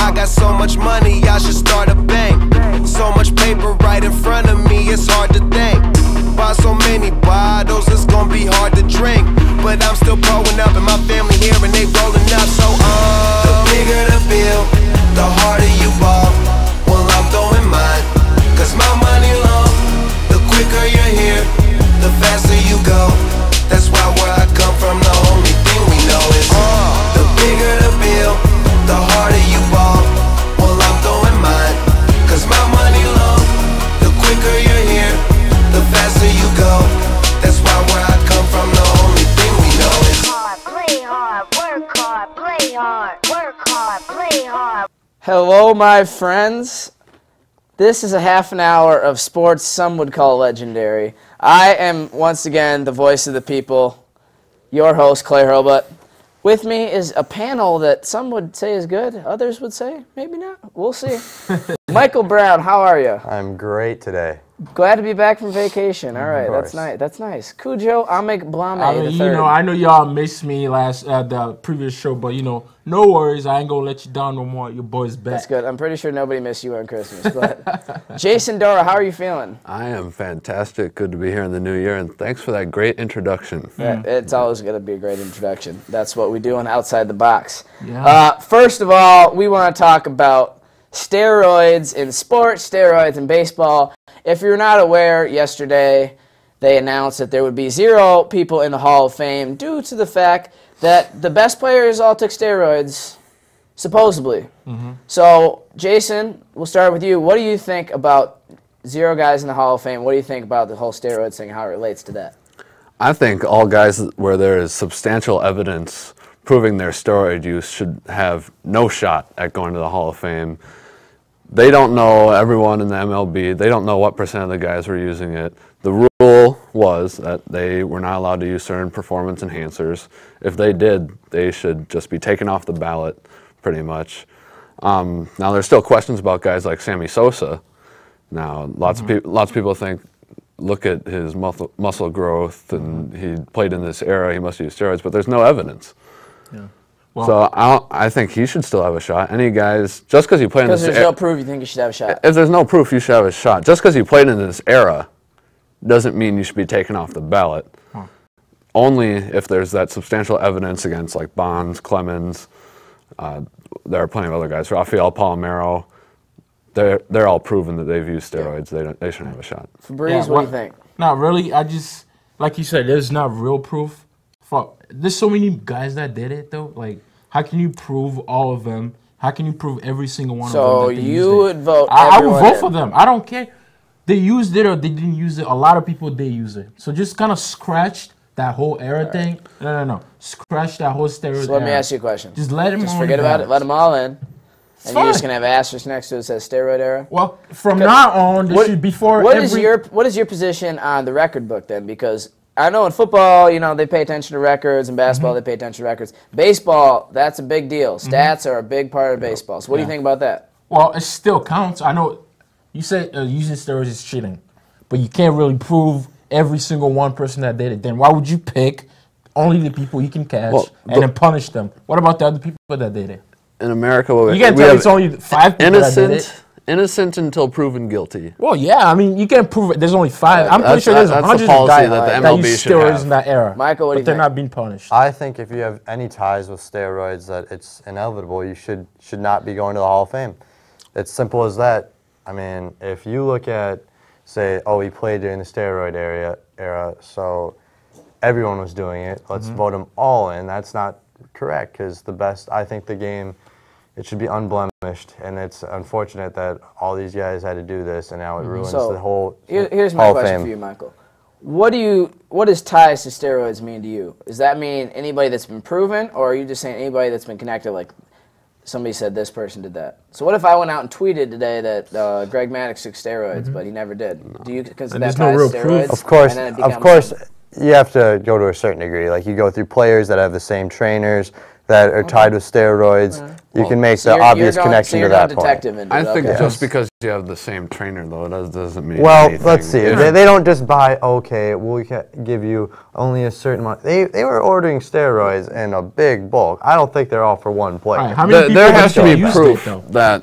I got so much money, I should start a bank. So much paper right in front of me, it's hard to think. Buy so many bottles, it's gonna be hard to drink. But I'm still growing up and my family here and they rolling up. So the bigger the bill, the harder you ball. Well, I'm throwing mine, cause my money long. The quicker you're here, the faster you go. That's why where I come from, the only thing we know is the bigger the bill, the harder you ball. Well, I'm throwing mine, cause my money long. The quicker you're here, the faster you go. That's why where I come from, the only thing we know is hard, play hard, work hard, play hard, work hard, play hard. Hello, my friends. This is a half an hour of sports some would call legendary. I am, once again, the voice of the people, your host, Clay Hurlbut. With me is a panel that some would say is good, others would say maybe not. We'll see. Michael Brown, how are you? I'm great today. Glad to be back from vacation. All right, that's nice. That's nice. Cujo Amek Blame I know y'all missed me the previous show, but no worries. I ain't gonna let you down no more. Your boy's back. That's good. I'm pretty sure nobody missed you on Christmas. But Jason Dora, how are you feeling? I am fantastic. Good to be here in the new year, and thanks for that great introduction. Yeah, it's always going to be a great introduction. That's what we do on Outside the Box. Yeah. First of all, we want to talk about steroids in sports, steroids in baseball. If you're not aware, yesterday they announced that there would be 0 people in the Hall of Fame due to the fact that the best players all took steroids, supposedly. So, Jason, we'll start with you. What do you think about 0 guys in the Hall of Fame? What do you think about the whole steroids thing, how it relates to that? I think all guys where there is substantial evidence proving their steroid use should have no shot at going to the Hall of Fame. They don't know everyone in the MLB. They don't know what % of the guys were using it. The rule was that they were not allowed to use certain performance enhancers. If they did, they should just be taken off the ballot, pretty much. Now, there's still questions about guys like Sammy Sosa. Now, lots of people think, look at his muscle growth, and he played in this era, he must use steroids, but there's no evidence. Yeah. Well, so I think he should still have a shot. Any guys, just because you played in this era. Because there's no proof, you think you should have a shot? If there's no proof, you should have a shot. Just because you played in this era doesn't mean you should be taken off the ballot. Only if there's that substantial evidence against like Bonds, Clemens. There are plenty of other guys. Rafael Palmeiro. They're all proven that they've used steroids. They shouldn't have a shot. Fabrice, what do you think? Not really. I just, like you said, there's not real proof. There's so many guys that did it, though. Like, how can you prove all of them? How can you prove every single one of them? So you would vote I would vote for them. I don't care. They used it or they didn't use it. A lot of people did use it. So just kind of scratch that whole era thing. No. Scratch that whole steroid So let me ask you a question. Just let them Just forget about it. Let them all in. It's and fine. you're just going to have asterisk next to it that says steroid era? Well, from now on, this should before what is your position on the record book then? Because I know in football, they pay attention to records. In basketball, they pay attention to records. Baseball, that's a big deal. Stats are a big part of baseball. So what do you think about that? Well, it still counts. I know you say using steroids is cheating, but you can't really prove every single one person that did it. Then why would you pick only the people you can catch and then punish them? What about the other people that did it? In America, you can't tell me it's only 5 people that did it. Innocent until proven guilty. Well, yeah, I mean, you can't prove it. There's only 5. I'm pretty sure there's hundreds of guys that use steroids in that era. Michael, what do you think? But they're not being punished. I think if you have any ties with steroids, that it's inevitable. You should not be going to the Hall of Fame. It's simple as that. I mean, if you look at, say, he played during the steroid era, so everyone was doing it. Let's vote them all in. That's not correct, because I think the game, it should be unblemished, and it's unfortunate that all these guys had to do this, and now it ruins the whole Here's my question for you, Michael. What does ties to steroids mean to you? Does that mean anybody that's been proven, or are you just saying anybody that's been connected, like somebody said this person did that? So what if I went out and tweeted today that Greg Maddux took steroids, but he never did? Do you consider that ties to steroids? Of course, you have to go to a certain degree. Like, you go through players that have the same trainers that are tied with steroids. you can make So the you're obvious going- connection so you're to that going point. detective into I it, think okay. just because you have the same trainer, though, that doesn't mean Well, anything. let's see. If- They don't just buy, okay, we'll give you only a certain amount. They were ordering steroids in a big bulk. I don't think they're all for one player. All right, how many people There has to actually be used proof it, though? that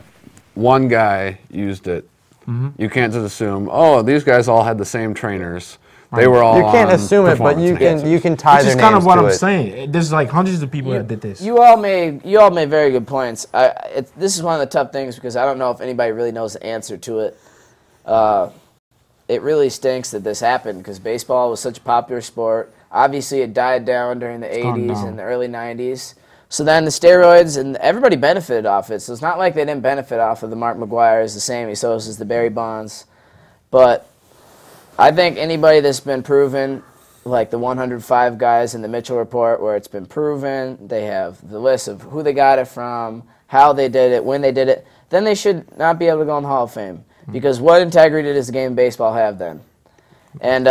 one guy used it. You can't just assume, oh, these guys all had the same trainers. They were all You can't on assume it, but performance you can tie Which their is names kind of what to I'm it. saying. There's like hundreds of people that did this. You all made very good points. This is one of the tough things because I don't know if anybody really knows the answer to it. It really stinks that this happened because baseball was such a popular sport. Obviously, it died down during the gone 80s down. and the early 90s. So then the steroids and everybody benefited off it. So it's not like they didn't benefit off of the Mark McGuire's, the Sammy Sosa's, the Barry Bonds. But I think anybody that's been proven, like the 105 guys in the Mitchell Report, where it's been proven, they have the list of who they got it from, how they did it, when they did it, then they should not be able to go in the Hall of Fame. Because what integrity does the game of baseball have then? And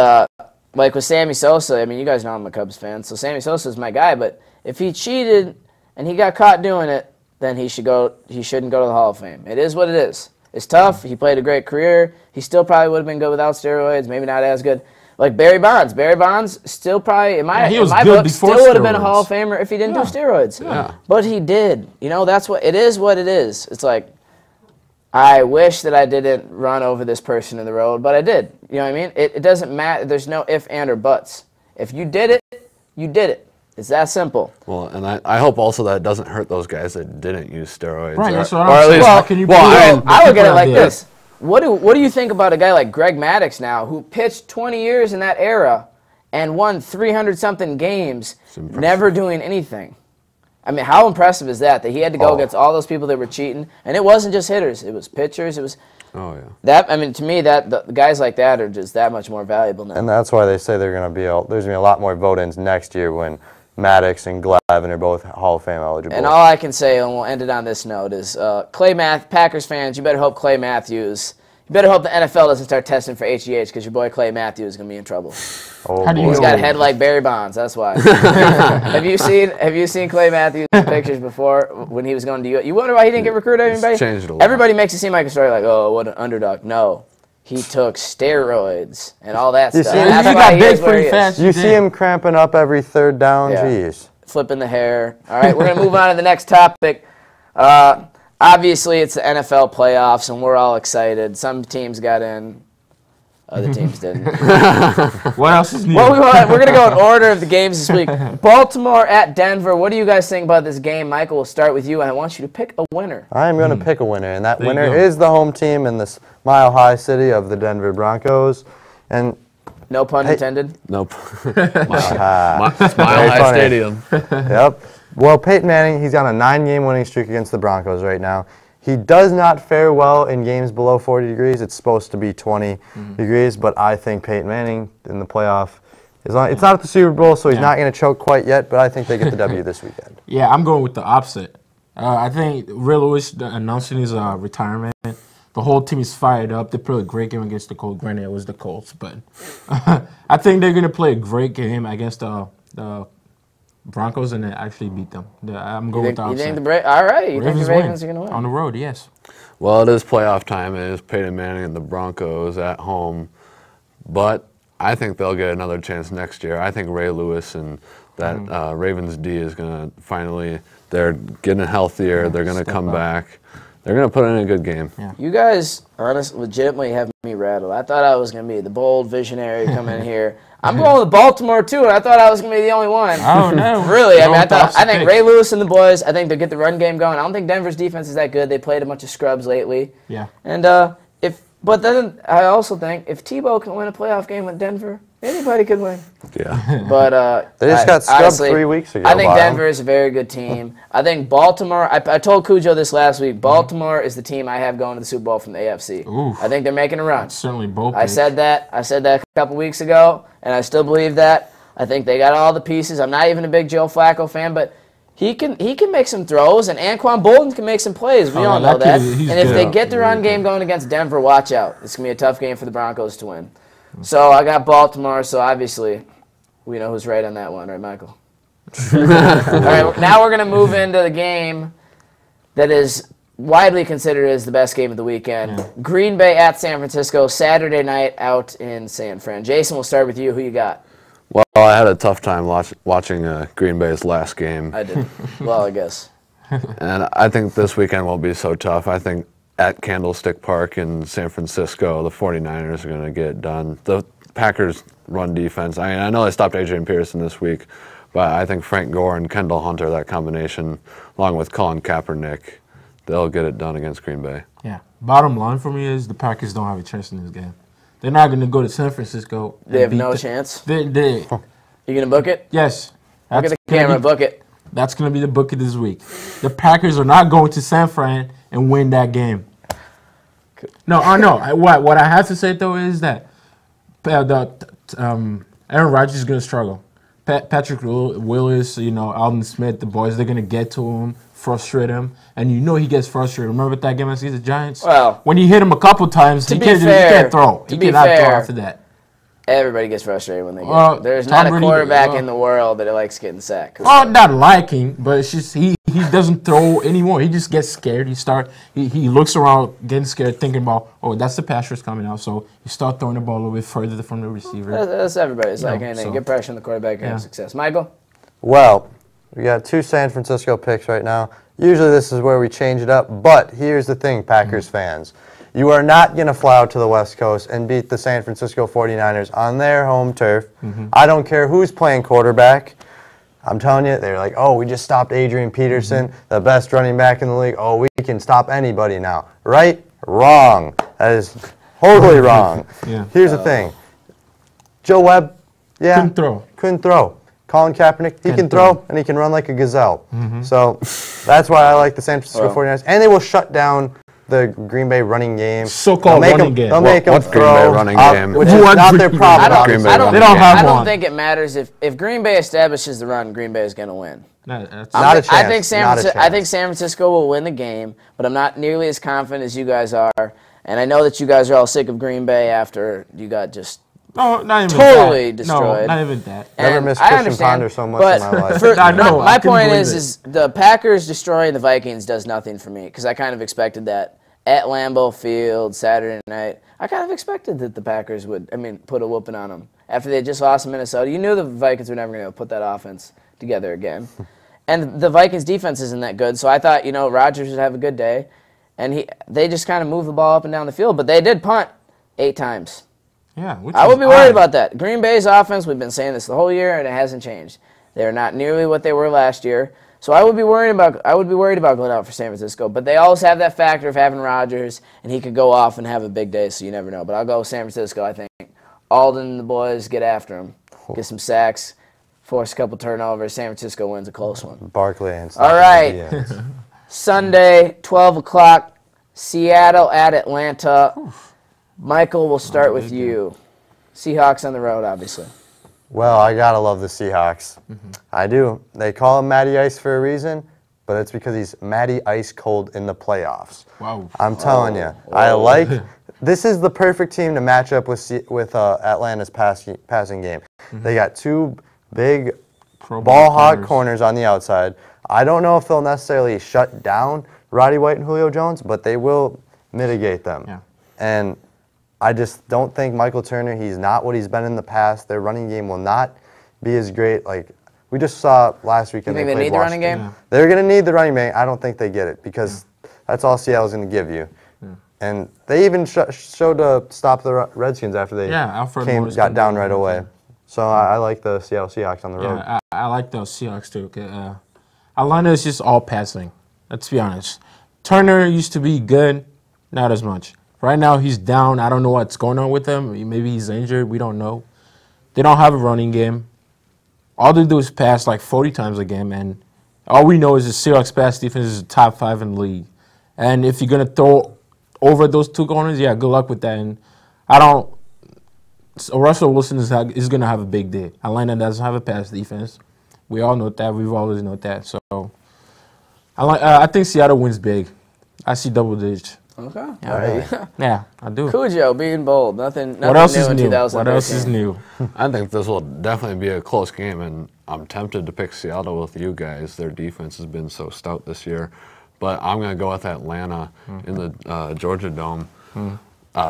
like with Sammy Sosa, I mean, you guys know I'm a Cubs fan, so Sammy Sosa is my guy, but if he cheated and he got caught doing it, then he shouldn't go to the Hall of Fame. It is what it is. It's tough. He played a great career. He still probably would have been good without steroids, maybe not as good. Like Barry Bonds. Barry Bonds still probably, in my he was book, good still before would have been a steroids. Hall of Famer if he didn't do steroids. Yeah. But he did. You know, that's what it is. What it is. It's like, I wish that I didn't run over this person in the road, but I did. You know what I mean? It doesn't matter. There's no if, and, or buts. If you did it, you did it. It's that simple. Well, and I hope also that it doesn't hurt those guys that didn't use steroids. Right, or- that's what or I'm at saying. least- How can you well, prove I it? mean, I look at it like did. this. What do you think about a guy like Greg Maddux now, who pitched 20 years in that era and won 300-something games, impressive. never doing anything? I mean, how impressive is that? That he had to go against all those people that were cheating, and it wasn't just hitters; it was pitchers. It was Oh, yeah. that. I mean, to me, that the guys like that are just that much more valuable now. And that's why they say there's going to be a lot more vote-ins next year when Maddox and Glavine are both Hall of Fame eligible. And all I can say, and we'll end it on this note, is Packers fans, you better hope Clay Matthews. You better hope the NFL doesn't start testing for HGH because your boy Clay Matthews is going to be in trouble. Oh, How do you boy. He's got a head like Barry Bonds. That's why. Have you seen Clay Matthews' pictures before when he was going to U.S.? You wonder why he didn't get recruited? Everybody changed a lot. Everybody makes it seem like a story like, oh, what an underdog. No, he took steroids and all that You stuff. see- And that's he why got he big is where pretty he is. fast. You see him cramping up every third down? Yeah. Jeez. Flipping the hair. All right, we're going to move on to the next topic. Obviously, it's the NFL playoffs, and we're all excited. Some teams got in. Other teams didn't. What else is new? Well, we're going to go in order of the games this week. Baltimore at Denver. What do you guys think about this game? Michael, we'll start with you, and I want you to pick a winner. I'm going to pick a winner, and that There you winner go. is the home team in this mile-high city of the Denver Broncos. And No pun intended. Nope. ah, Smile Very High funny. Stadium. yep. Well, Peyton Manning, he's on a 9-game winning streak against the Broncos right now. He does not fare well in games below 40 degrees. It's supposed to be 20 degrees, but I think Peyton Manning in the playoff, it's not at the Super Bowl, so he's not going to choke quite yet, but I think they get the W this weekend. Yeah, I'm going with the opposite. I think Ray Lewis announcing his retirement. The whole team is fired up. They played a great game against the Colts. Granted, it was the Colts, but I think they're going to play a great game against the Broncos and then actually beat them. I'm going with the You think opposite. all right, you think the win. Ravens are going to win? On the road, yes. Well, it is playoff time. It is Peyton Manning and the Broncos at home. But I think they'll get another chance next year. I think Ray Lewis and that Ravens D is going to finally, they're getting healthier. They're going to come back. They're going to put in a good game. Yeah. You guys, honestly, legitimately have me rattled. I thought I was going to be the bold visionary coming in here. I'm going with Baltimore, too, and I thought I was going to be the only one. Oh, no. Really, I mean, Going with the I think opposite Ray Lewis and the boys, I think they'll get the run game going. I don't think Denver's defense is that good. They played a bunch of scrubs lately. Yeah. And but then I also think if Tebow can win a playoff game with Denver, anybody could win. Yeah. But They just got scrubbed honestly, 3 weeks ago I think by 'em. Denver is a very good team. I think Baltimore. I told Cujo this last week. Baltimore is the team I have going to the Super Bowl from the AFC. Ooh. I think they're making a run. Certainly both. I said that a couple weeks ago, and I still believe that. I think they got all the pieces. I'm not even a big Joe Flacco fan, but he can make some throws, and Anquan Bolden can make some plays. We Oh, all yeah, know that that. kid, he's And if they good. get the run game going against Denver, watch out. It's gonna be a tough game for the Broncos to win. So I got Baltimore. So obviously, we know who's right on that one, right, Michael? All right. Now we're gonna move into the game. that is widely considered as the best game of the weekend. Yeah. Green Bay at San Francisco, Saturday night out in San Fran. Jason, we'll start with you. Who you got? Well, I had a tough time watching Green Bay's last game. I did. Well, I guess. And I think this weekend won't be so tough. I think at Candlestick Park in San Francisco, the 49ers are going to get it done. The Packers run defense. I mean, I know they stopped Adrian Peterson this week, but I think Frank Gore and Kendall Hunter, that combination, along with Colin Kaepernick, they'll get it done against Green Bay. Yeah. Bottom line for me is the Packers don't have a chance in this game. They're not going to go to San Francisco. They have no chance. They You going to book it? yes. Look at That's the camera. Book it. That's going to be the book of this week. The Packers are not going to San Fran and win that game. No. What I have to say, though, is that Aaron Rodgers is going to struggle. Patrick Willis, Alden Smith, the boys, they're going to get to him, frustrate him. And he gets frustrated. Remember that game against the Giants? Well, when he hit him a couple times, he can't throw. He cannot throw after that. Everybody gets frustrated when they get. There's not a quarterback in the world that likes getting sacked. Well, not liking, but it's just he doesn't throw anymore. He just gets scared. He looks around, getting scared, thinking about, oh, that's the pass rush coming out. So you start throwing the ball a little bit further from the receiver. That's everybody. It's like anything. Get pressure on the quarterback and have success. Michael? Well, we got 2 San Francisco picks right now. Usually this is where we change it up, but here's the thing, Packers fans. You are not going to fly out to the West Coast and beat the San Francisco 49ers on their home turf. I don't care who's playing quarterback. I'm telling you, they're like, oh, we just stopped Adrian Peterson, the best running back in the league. Oh, we can stop anybody now. Right? Wrong. That is totally wrong. Here's the thing. Joe Webb, couldn't throw. Colin Kaepernick, he can throw, and he can run like a gazelle. So that's why I like the San Francisco 49ers. And they will shut down the Green Bay running game. So-called running game. They'll make them Green Bay running game? Which is not their problem. I don't think it matters if Green Bay establishes the run. Green Bay is going to win. Not a chance. I think San Francisco will win the game, but I'm not nearly as confident as you guys are. And I know that you guys are all sick of Green Bay after you got just not even totally that. destroyed. No, not even that. Never missed Christian Ponder so much in my life. My point is the Packers destroying the Vikings does nothing for me because I kind of expected that at Lambeau Field Saturday night. I kind of expected that the Packers would, put a whooping on them after they just lost to Minnesota. You knew the Vikings were never going to put that offense together again. And the Vikings defense isn't that good, so I thought, Rodgers would have a good day. And they just kind of moved the ball up and down the field, but they did punt 8 times. Yeah, I would be worried about that. Green Bay's offense, we've been saying this the whole year, and it hasn't changed. They're not nearly what they were last year. So I would be worried about going out for San Francisco. But they always have that factor of having Rodgers, and he could go off and have a big day, so you never know. But I'll go with San Francisco, I think. Alden and the boys get after him, get some sacks, force a couple turnovers. San Francisco wins a close one. Barkley and stuff. All right. Sunday, 12 o'clock, Seattle at Atlanta. Michael, we'll start with you. Seahawks on the road, obviously. Well, I got to love the Seahawks. I do. They call him Matty Ice for a reason, but it's because he's Matty Ice Cold in the playoffs. Wow. I'm telling you. This is the perfect team to match up with Atlanta's passing game. They got 2 big ball hog corners on the outside. I don't know if they'll necessarily shut down Roddy White and Julio Jones, but they will mitigate them. Yeah. And I just don't think Michael Turner, he's not what he's been in the past. Their running game will not be as great. Like we just saw last weekend. You think they need the running game? Yeah. They're going to need the running game. I don't think they get it because that's all Seattle's going to give you. Yeah. And they even showed to stop the Redskins after they got down right away. So I like the Seattle Seahawks on the road. Yeah, I like those Seahawks too. Atlanta is just all passing. Let's be honest. Turner used to be good, not as much. Right now he's down. I don't know what's going on with him. Maybe he's injured. We don't know. They don't have a running game. All they do is pass like 40 times a game, and all we know is the Seahawks pass defense is top 5 in the league. And if you're gonna throw over those 2 corners, yeah, good luck with that. And So Russell Wilson is going to have a big day. Atlanta doesn't have a pass defense. We all know that. We've always known that. So I think Seattle wins big. I see double digits. Okay. Yeah, I do. Cujo being bold. Nothing what else new is in new? 2013. What else is new? I think this will definitely be a close game, and I'm tempted to pick Seattle with you guys. Their defense has been so stout this year. but I'm going to go with Atlanta in the Georgia Dome.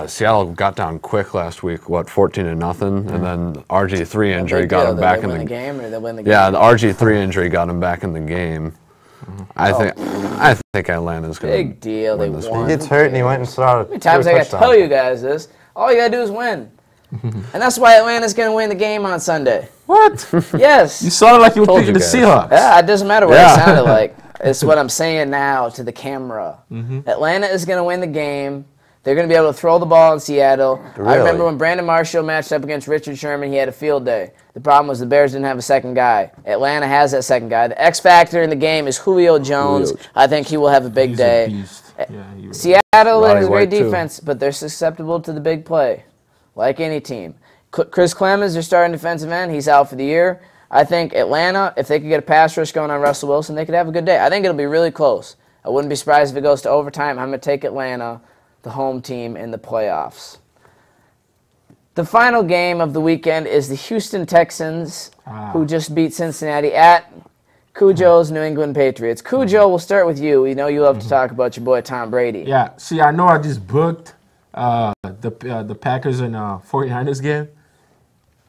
Seattle got down quick last week, 14-0, and then RG3 injury got him back in the game. Or they win the game? Yeah, the RG3 injury got him back in the game. I think Atlanta's going to big deal. They won. He gets hurt and he went and saw it. How many times I got to tell you guys this? All you got to do is win. And that's why Atlanta's going to win the game on Sunday. What? Yes. You sounded like you were Told picking you the guys. Seahawks. Yeah, it doesn't matter what it sounded like. It's what I'm saying now to the camera. Atlanta is going to win the game. They're going to be able to throw the ball in Seattle. Really? I remember when Brandon Marshall matched up against Richard Sherman, he had a field day. The problem was the Bears didn't have a second guy. Atlanta has that second guy. The X factor in the game is Julio Jones. I think he will have a big He's day. a beast. Yeah, Seattle Roddy has a great White, too. defense, but they're susceptible to the big play, like any team. Chris Clemens, their starting defensive end, he's out for the year. I think Atlanta, if they could get a pass rush going on Russell Wilson, they could have a good day. I think it'll be really close. I wouldn't be surprised if it goes to overtime. I'm going to take Atlanta, the home team, in the playoffs. The final game of the weekend is the Houston Texans, who just beat Cincinnati at Cujo's New England Patriots. Cujo, we'll start with you. We know you love to talk about your boy Tom Brady. Yeah, see, I know I just booked the Packers and 49ers game,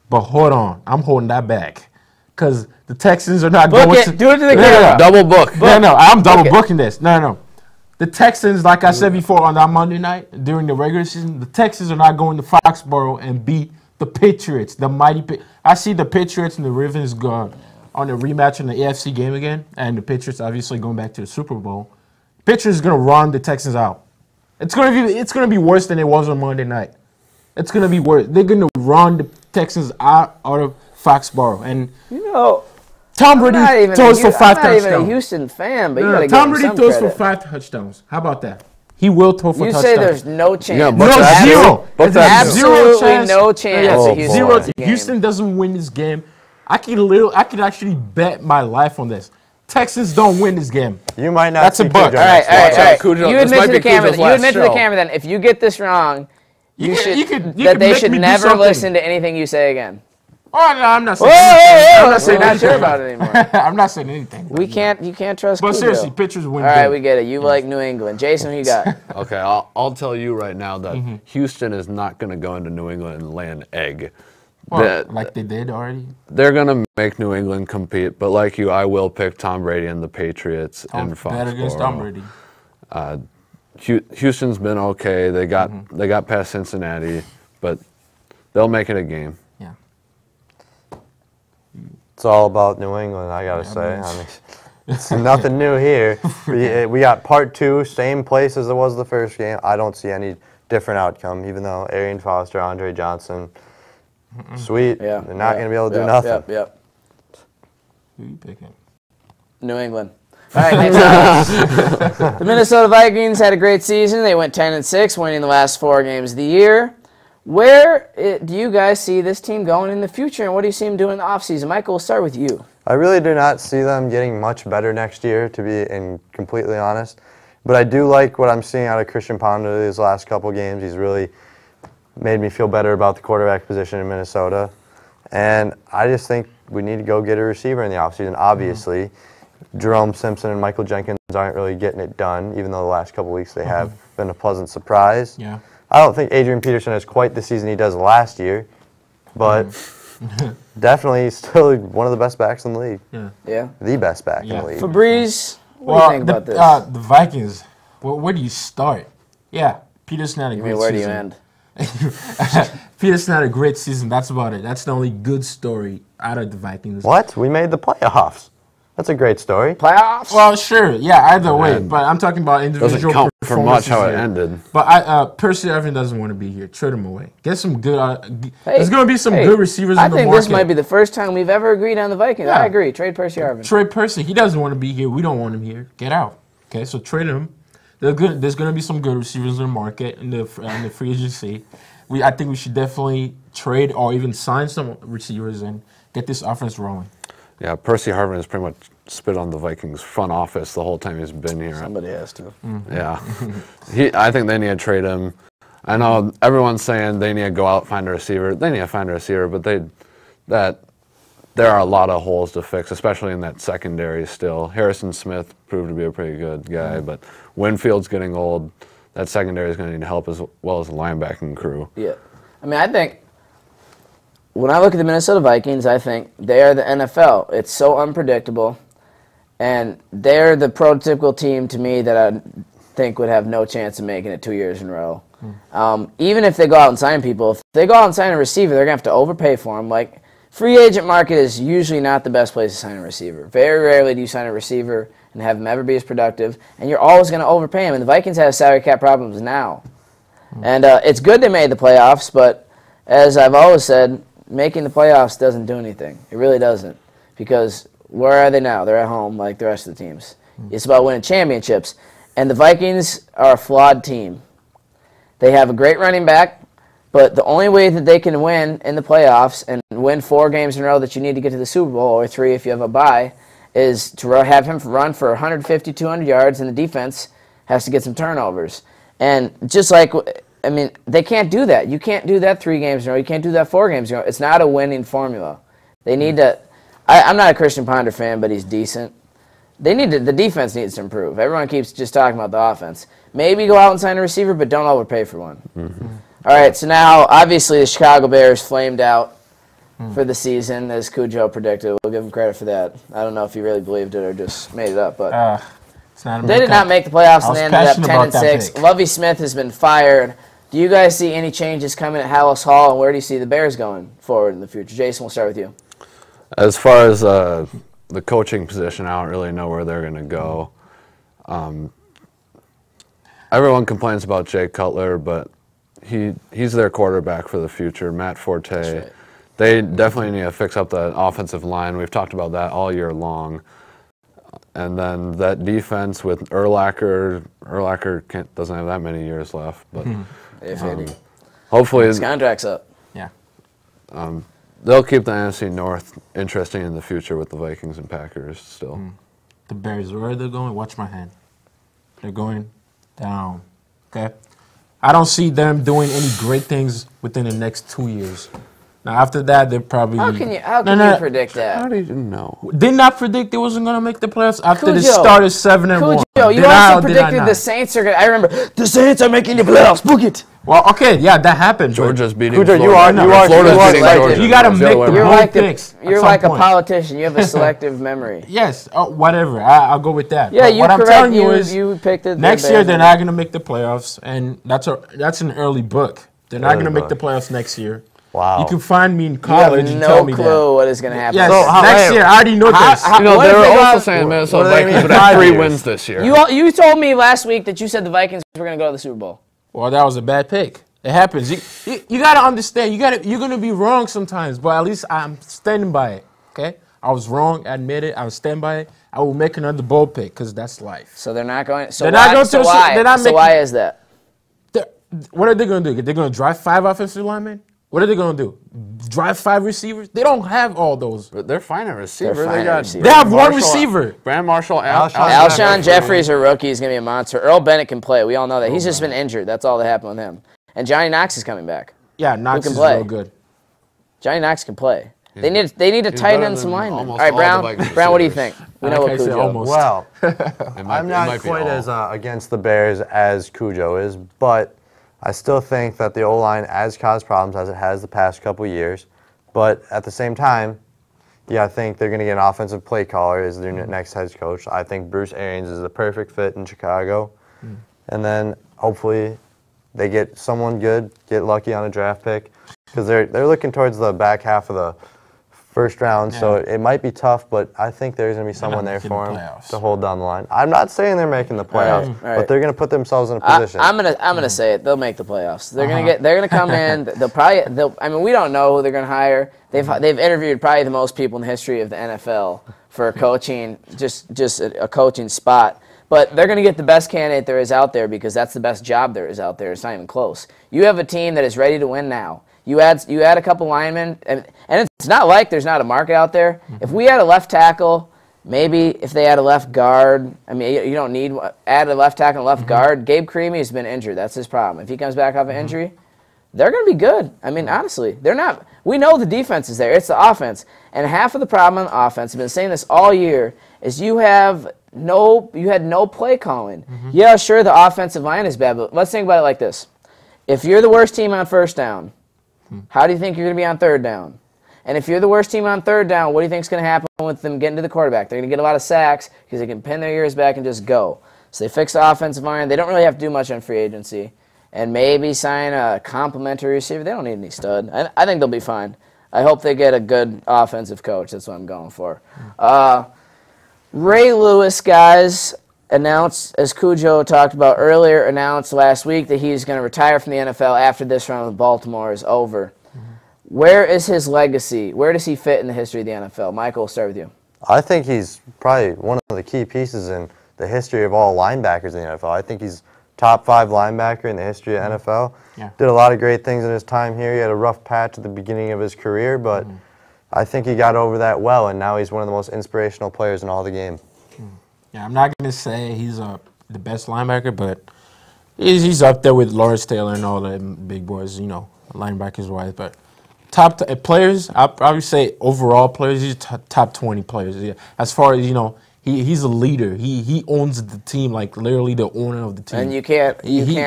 but hold on. I'm holding that back because the Texans are not Book going it. to... Do it to the camera. double book. No, I'm double it. booking this. No. The Texans, like I said before on that Monday night during the regular season, the Texans are not going to Foxborough and beat the Patriots, the mighty I see the Patriots and the Ravens go on a rematch in the AFC game again, and the Patriots obviously going back to the Super Bowl. Patriots is going to run the Texans out. It's going to be worse than it was on Monday night. It's going to be worse. They're going to run the Texans out of Foxborough. And You know, Tom Brady throws for 5 I'm not even a touchdowns. Houston fan, but you No, got to Tom give him Brady some throws credit. for 5 touchdowns. How about that? He will throw for You touchdowns. say there's no chance. Yeah, but No, that's zero. But There's that's absolutely no chance Yeah, that Houston zero. wins the game. Houston doesn't win this game. I could actually bet my life on this. Texans don't win this game. You might not That's see a buck. Cujo All right, next all right, week. all right. Cujo- You this admit might to be the camera. Cujo's You last admit to the show. camera. Then, if you get this wrong, You could that they make should me do never something. listen to anything you say again. Oh, no, I'm not Whoa, saying anything. whoa, I'm whoa! not saying We're not sure anything. about it anymore. I'm not saying anything. You can't trust. But Cujo. seriously, pitchers win. All right, big. we get it. You like New England, Jason. Who you got? Okay, I'll tell you right now that Houston is not going to go into New England and lay an egg. Well, like they did already. They're going to make New England compete, but like you, I will pick Tom Brady and the Patriots in Bet against Tom Foxborough. Brady. Houston's been okay. They got past Cincinnati, but they'll make it a game. Yeah. It's all about New England, I gotta say. I mean, it's nothing new here. We got part 2, same place as it was the first game. I don't see any different outcome, even though Arian Foster, Andre Johnson, sweet. Yeah, They're not going to be able to do Yep, nothing. Yep. Who you picking? New England. All right, next up. The Minnesota Vikings had a great season. They went 10-6, winning the last 4 games of the year. Where do you guys see this team going in the future, and what do you see them doing in the offseason? Michael, we'll start with you. I really do not see them getting much better next year, to be completely honest. But I do like what I'm seeing out of Christian Ponder these last couple games. He's really made me feel better about the quarterback position in Minnesota. And I just think we need to go get a receiver in the offseason. Obviously, Jerome Simpson and Michael Jenkins aren't really getting it done, even though the last couple weeks they have been a pleasant surprise. Yeah. I don't think Adrian Peterson has quite the season he does last year, but definitely still one of the best backs in the league. Yeah. The best back in Yeah. the league. Fabrice, what do you think about this? The Vikings. Well, where do you start? Yeah, Peterson had a I great mean, where do you season. end? Peterson had a great season. That's about it. That's the only good story out of the Vikings. What? We made the playoffs. That's a great story. Playoffs? Well, sure. Yeah, either way. Man. But I'm talking about individual Doesn't count for much performances how it here. ended. But Percy Irvin doesn't want to be here. Trade him away. Get some good. There's going to be some Hey, good receivers I in the think market. this might be the first time we've ever agreed on the Vikings. Yeah. I agree. Trade Percy Harvin. Trade Percy. He doesn't want to be here. We don't want him here. Get out. Okay, so trade him. There's going to be some good receivers in the market in the free agency. I think we should definitely trade or even sign some receivers and get this offense rolling. Yeah, Percy Harvin has pretty much spit on the Vikings front office the whole time he's been here. Somebody has to. Yeah. I think they need to trade him. I know everyone's saying they need to go out find a receiver. They need to find a receiver, but there are a lot of holes to fix, especially in that secondary still. Harrison Smith proved to be a pretty good guy, but Winfield's getting old. That secondary is going to need help as well as the linebacking crew. Yeah. I mean, I think when I look at the Minnesota Vikings, I think they are the NFL. It's so unpredictable, and they're the prototypical team to me that I think would have no chance of making it 2 years in a row. Even if they go out and sign people, if they go out and sign a receiver, they're going to have to overpay for them. Like, free agent market is usually not the best place to sign a receiver. Very rarely do you sign a receiver and have him ever be as productive, and you're always going to overpay him. And the Vikings have salary cap problems now. And it's good they made the playoffs, but as I've always said, making the playoffs doesn't do anything. It really doesn't, because where are they now? They're at home like the rest of the teams. It's about winning championships, and the Vikings are a flawed team. They have a great running back, but the only way that they can win in the playoffs and win 4 games in a row that you need to get to the Super Bowl, or 3 if you have a bye, is to have him run for 150, 200 yards, and the defense has to get some turnovers. And just like, I mean, they can't do that. You can't do that 3 games in a row. You can't do that 4 games in a row. It's not a winning formula. They need to. I'm not a Christian Ponder fan, but he's decent. They need to. The defense needs to improve. Everyone keeps just talking about the offense. Maybe go out and sign a receiver, but don't overpay for one. All right, so now obviously the Chicago Bears flamed out for the season, as Cujo predicted. We'll give him credit for that. I don't know if he really believed it or just made it up, but they did not make the playoffs, and they ended up 10-6. Lovie Smith has been fired. Do you guys see any changes coming at Hallis Hall, and where do you see the Bears going forward in the future? Jason, we'll start with you. As far as the coaching position, I don't really know where they're going to go. Everyone complains about Jay Cutler, but he's their quarterback for the future. Matt Forte. Right. They definitely need to fix up the offensive line. We've talked about that all year long. And then that defense with Urlacher. Urlacher doesn't have that many years left, but hopefully his contract's up. Yeah. They'll keep the NFC North interesting in the future with the Vikings and Packers still. The Bears, where are they going? Watch my hand. They're going down. Okay? I don't see them doing any great things within the next 2 years. Now, after that, they're probably... How can you predict that? How did you know? Did not predict they wasn't going to make the playoffs after they started 7-1. Cujo, you also predicted the Saints are going to... I remember, the Saints are making the playoffs. Book it. Well, okay, yeah, that happened. Georgia's beating Cujo, Florida. Florida's beating Georgia. You got to make the bold picks. You're like a politician. You have a selective memory. Yes, whatever. I'll go with that. Yeah, what I'm telling you is you picked it. Next year, they're not going to make the playoffs, and that's an early book. They're not going to make the playoffs next year. Wow. You can find me in college and no tell me that. No clue what is going to happen. Yes, next year, I already know this. They were also saying Minnesota Vikings would have 3 wins this year. You told me last week that you said the Vikings were going to go to the Super Bowl. Well, that was a bad pick. It happens. You got to understand. You're going to be wrong sometimes, but at least I'm standing by it, okay? I was wrong. I admit it. I will stand by it. I will make another bold pick because that's life. So they're not going. So why is that? What are they going to do? They're going to drive 5 offensive linemen? What are they going to do? Drive 5 receivers? They don't have all those. But they're fine at receiver. They have one receiver. Brand Marshall, Alshon Jeffrey's a rookie. He's going to be a monster. Earl Bennett can play. We all know that. He's just been injured. That's all that happened with him. And Johnny Knox is coming back. Yeah, Knox is real good. Johnny Knox can play. They need to tighten in some linemen. All right, Brown, what do you think? We know what Cujo. Well, I'm not quite as against the Bears as Cujo is, but I still think that the O-line has caused problems as it has the past couple years. But at the same time, I think they're going to get an offensive play caller as their next head coach. I think Bruce Arians is the perfect fit in Chicago. And then hopefully they get someone good, get lucky on a draft pick, because they're looking towards the back half of the first round, so it might be tough, but I think there's going to be someone there for them to hold down the line. I'm not saying they're making the playoffs, but they're going to put themselves in a position. I'm gonna say it. They'll make the playoffs. They're gonna come in. I mean, we don't know who they're gonna hire. They've interviewed probably the most people in the history of the NFL for coaching, just a coaching spot. But they're going to get the best candidate there is out there because that's the best job there is out there. It's not even close. You have a team that is ready to win now. You add a couple linemen, and it's not like there's not a market out there. If we had a left tackle, maybe if they had a left guard, I mean, you don't need add a left tackle and a left guard. Gabe Creamy has been injured. That's his problem. If he comes back off an injury, they're going to be good. I mean, honestly, they're not. We know the defense is there. It's the offense. And half of the problem on the offense, I've been saying this all year, is you had no play calling. Yeah, sure, the offensive line is bad, but let's think about it like this. If you're the worst team on first down, how do you think you're going to be on third down? And if you're the worst team on third down, what do you think is going to happen with them getting to the quarterback? They're going to get a lot of sacks because they can pin their ears back and just go. So they fix the offensive line. They don't really have to do much on free agency. And maybe sign a complimentary receiver. They don't need any stud. I think they'll be fine. I hope they get a good offensive coach. That's what I'm going for. Ray Lewis, guys, announced, as Cujo talked about earlier, announced last week that he's going to retire from the NFL after this run with Baltimore is over. Where is his legacy? Where does he fit in the history of the NFL? Michael, we'll start with you. I think he's probably one of the key pieces in the history of all linebackers in the NFL. I think he's top 5 linebacker in the history of NFL. Yeah. Did a lot of great things in his time here. He had a rough patch at the beginning of his career, but I think he got over that well, and now he's one of the most inspirational players in all the game. Yeah, I'm not going to say he's the best linebacker, but he's up there with Lawrence Taylor and all the big boys, linebackers-wise. But top players, I'll probably say overall players, he's top 20 players. Yeah. As far as, he's a leader. He owns the team, like literally the owner of the team. And you can't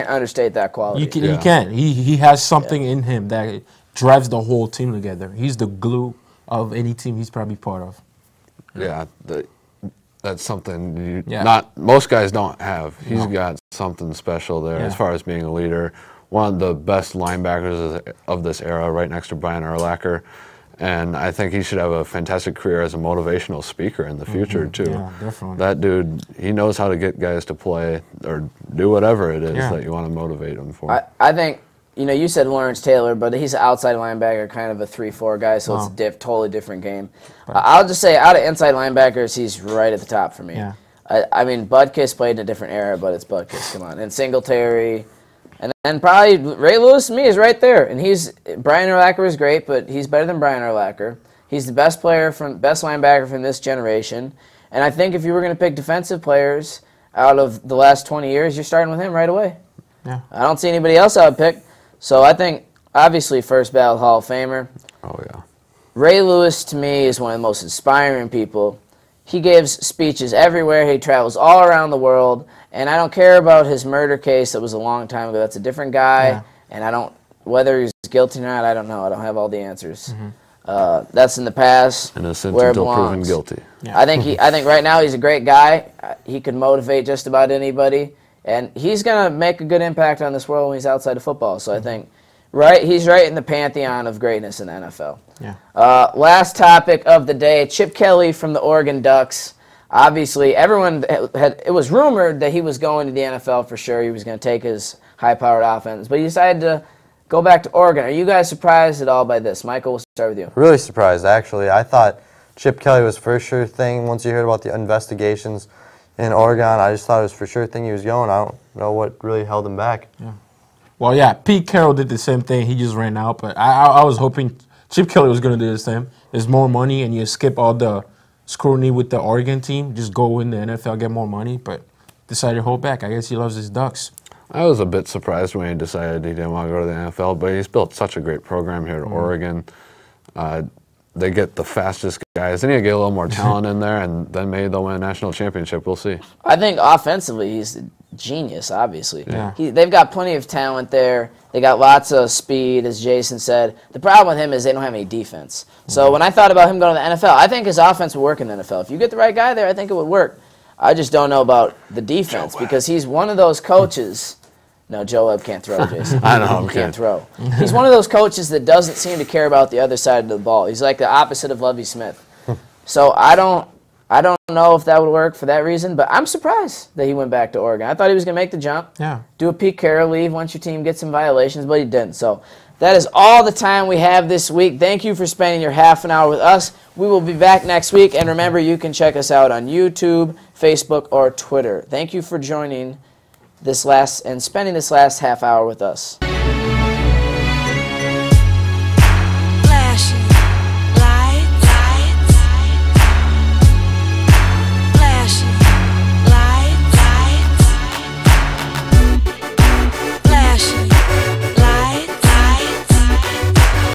understate that quality. You can't. He has something in him that drives the whole team together. He's the glue of any team he's probably part of. Yeah, that's something Yeah. not most guys don't have. He's got something special there as far as being a leader. One of the best linebackers of this era, right next to Brian Urlacher. And I think he should have a fantastic career as a motivational speaker in the future, too. Yeah, definitely. That dude, he knows how to get guys to play or do whatever it is that you want to motivate them for. I think, you said Lawrence Taylor, but he's an outside linebacker, kind of a 3-4 guy, so it's a totally different game. I'll just say, out of inside linebackers, he's right at the top for me. Yeah. I mean, Butkus played in a different era, but it's Butkus, come on. And Singletary. And then probably Ray Lewis to me is right there. And Brian Urlacher is great, but he's better than Brian Urlacher. He's the best linebacker from this generation. And I think if you were going to pick defensive players out of the last 20 years, you're starting with him right away. Yeah. I don't see anybody else I would pick. So I think, obviously, first ballot Hall of Famer. Oh, yeah. Ray Lewis, to me, is one of the most inspiring people. He gives speeches everywhere. He travels all around the world. And I don't care about his murder case that was a long time ago. That's a different guy. And whether he's guilty or not, I don't know. I don't have all the answers. That's in the past. Innocent where it until proven belongs. guilty. Yeah. I think right now he's a great guy. He could motivate just about anybody. And he's going to make a good impact on this world when he's outside of football. So I think he's right in the pantheon of greatness in the NFL. Yeah. Last topic of the day, Chip Kelly from the Oregon Ducks. Obviously, it was rumored that he was going to the NFL for sure. He was going to take his high-powered offense. But he decided to go back to Oregon. Are you guys surprised at all by this? Michael, we'll start with you. Really surprised, actually. I thought Chip Kelly was for sure thing. Once you heard about the investigations in Oregon, I just thought it was for sure thing he was going. I don't know what really held him back. Yeah. Well, yeah, Pete Carroll did the same thing. He just ran out. But I was hoping Chip Kelly was going to do the same. There's more money, and you skip all the scrutiny with the Oregon team. Just go in the NFL, get more money. But decided to hold back. I guess he loves his Ducks. I was a bit surprised when he decided he didn't want to go to the NFL, but he's built such a great program here at Oregon. They get the fastest guys. They need to get a little more talent in there, and then maybe they'll win a national championship. We'll see. I think offensively he's a genius, obviously. Yeah. They've got plenty of talent there. They got lots of speed, as Jason said. The problem with him is they don't have any defense. So when I thought about him going to the NFL, I think his offense would work in the NFL. If you get the right guy there, I think it would work. I just don't know about the defense because he's one of those coaches. No, Joe Webb can't throw, Jason. I know, he can't throw. He's one of those coaches that doesn't seem to care about the other side of the ball. He's like the opposite of Lovie Smith. So I don't know if that would work for that reason, but I'm surprised that he went back to Oregon. I thought he was going to make the jump, do a Pete Carroll leave once your team gets some violations, but he didn't. So that is all the time we have this week. Thank you for spending your half an hour with us. We will be back next week, and remember, you can check us out on YouTube, Facebook, or Twitter. Thank you for joining spending this last half hour with us. Flashing.